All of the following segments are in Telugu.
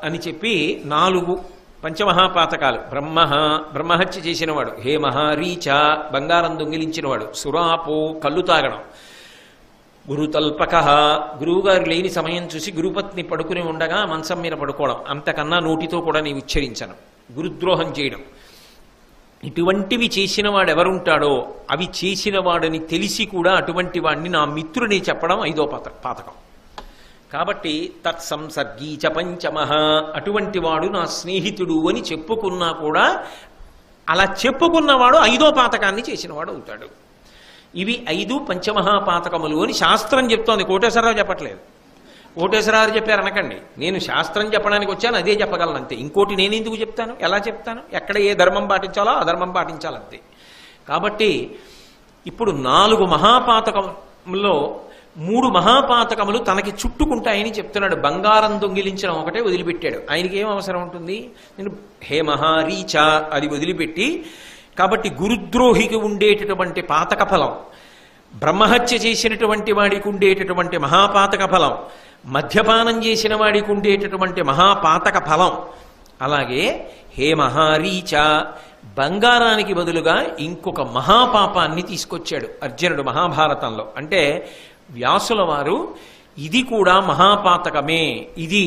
అని చెప్పి 4 పంచమహాపాతకాలు. బ్రహ్మహత్య చేసినవాడు, హేమహ రీచ బంగారం దొంగిలించినవాడు, సురాపో కళ్ళు తాగడం, గురుతల్పక గురువుగారు లేని సమయం చూసి గురుపత్ని పడుకుని ఉండగా మంచం మీద పడుకోవడం, అంతకన్నా నోటితో కూడా నేను ఉచ్చరించను, గురుద్రోహం చేయడం, ఇటువంటివి చేసిన వాడు ఎవరుంటాడో అవి చేసిన వాడని తెలిసి కూడా అటువంటి వాడిని నా మిత్రుని చెప్పడం 5వ పాతకం. కాబట్టి తత్సంసర్గీచ పంచమః, అటువంటి వాడు నా స్నేహితుడు అని చెప్పుకున్నా కూడా అలా చెప్పుకున్నవాడు 5వ పాతకాన్ని చేసినవాడు అవుతాడు. ఇవి 5 పంచమహాపాతకములు అని శాస్త్రం చెప్తోంది, కోటేశ్వరరావు చెప్పట్లేదు. కోటేశ్వరరావు చెప్పారు అనకండి, నేను శాస్త్రం చెప్పడానికి వచ్చాను, అదే చెప్పగలను అంతే. ఇంకోటి నేను ఎందుకు చెప్తాను, ఎలా చెప్తాను, ఎక్కడ ఏ ధర్మం పాటించాలో ఆ ధర్మం పాటించాలంతే. కాబట్టి ఇప్పుడు 4 మహాపాతకంలో 3 మహాపాతకములు తనకి చుట్టుకుంటాయని చెప్తున్నాడు. బంగారం దొంగిలించడం ఒకటే వదిలిపెట్టాడు. ఆయనకి ఏం అవసరం ఉంటుంది, నేను హేమహ రీచ అది వదిలిపెట్టి, కాబట్టి గురుద్రోహికి ఉండేటటువంటి పాతక ఫలం, బ్రహ్మహత్య చేసినటువంటి వాడికి ఉండేటటువంటి మహాపాతక ఫలం, మద్యపానం చేసిన వాడికి ఉండేటటువంటి మహాపాతక ఫలం, అలాగే హేమహ రీచ బంగారానికి బదులుగా ఇంకొక మహాపాపాన్ని తీసుకొచ్చాడు అర్జునుడు మహాభారతంలో. అంటే వ్యాసుల వారు ఇది కూడా మహాపాతకమే, ఇది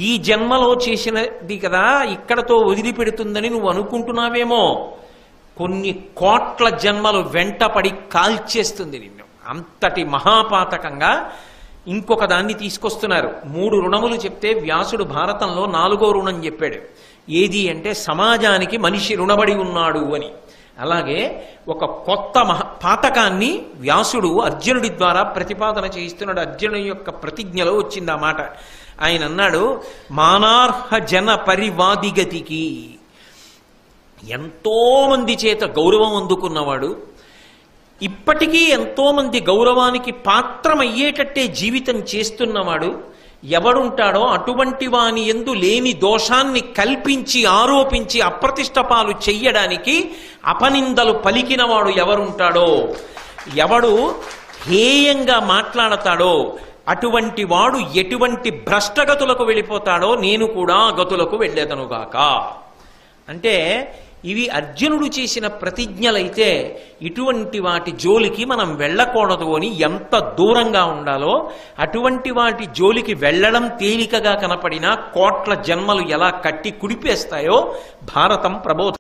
ఈ జన్మలో చేసినది కదా ఇక్కడతో వదిలిపెడుతుందని నువ్వు అనుకుంటున్నావేమో, కొన్ని కోట్ల జన్మలు వెంటపడి కాల్చేస్తుంది నిన్ను, అంతటి మహాపాతకంగా ఇంకొక దాన్ని తీసుకొస్తున్నారు. 3 రుణములు చెప్తే వ్యాసుడు భారతంలో 4వ రుణం చెప్పాడు. ఏది అంటే సమాజానికి మనిషి రుణబడి ఉన్నాడు అని. అలాగే ఒక కొత్త పాతకాన్ని వ్యాసుడు అర్జునుడి ద్వారా ప్రతిపాదన చేయిస్తున్నాడు. అర్జునుడి యొక్క ప్రతిజ్ఞలో వచ్చింది ఆ మాట. ఆయన అన్నాడు, మానార్హ జన పరివాదిగతికి, ఎంతో మంది చేత గౌరవం అందుకున్నవాడు, ఇప్పటికీ ఎంతో మంది గౌరవానికి పాత్రమయ్యేటట్టే జీవితం చేస్తున్నవాడు ఎవడుంటాడో అటువంటి వాని యందు లేని దోషాన్ని కల్పించి ఆరోపించి అప్రతిష్ట పాలు చెయ్యడానికి అపనిందలు పలికినవాడు ఎవరుంటాడో, ఎవడు హేయంగా మాట్లాడతాడో అటువంటి వాడు ఎటువంటి భ్రష్టగతులకు వెళ్ళిపోతాడో నేను కూడా గతులకు వెళ్ళేదనుగాక. అంటే ఇవి అర్జునుడు చేసిన ప్రతిజ్ఞలైతే ఇటువంటి వాటి జోలికి మనం వెళ్ళకూడదు అని ఎంత దూరంగా ఉండాలో, అటువంటి వాటి జోలికి వెళ్ళడం తేలికగా కనపడినా కోట్ల జన్మలు ఎలా కట్టి కుడిపేస్తాయో భారతం ప్రబోధ.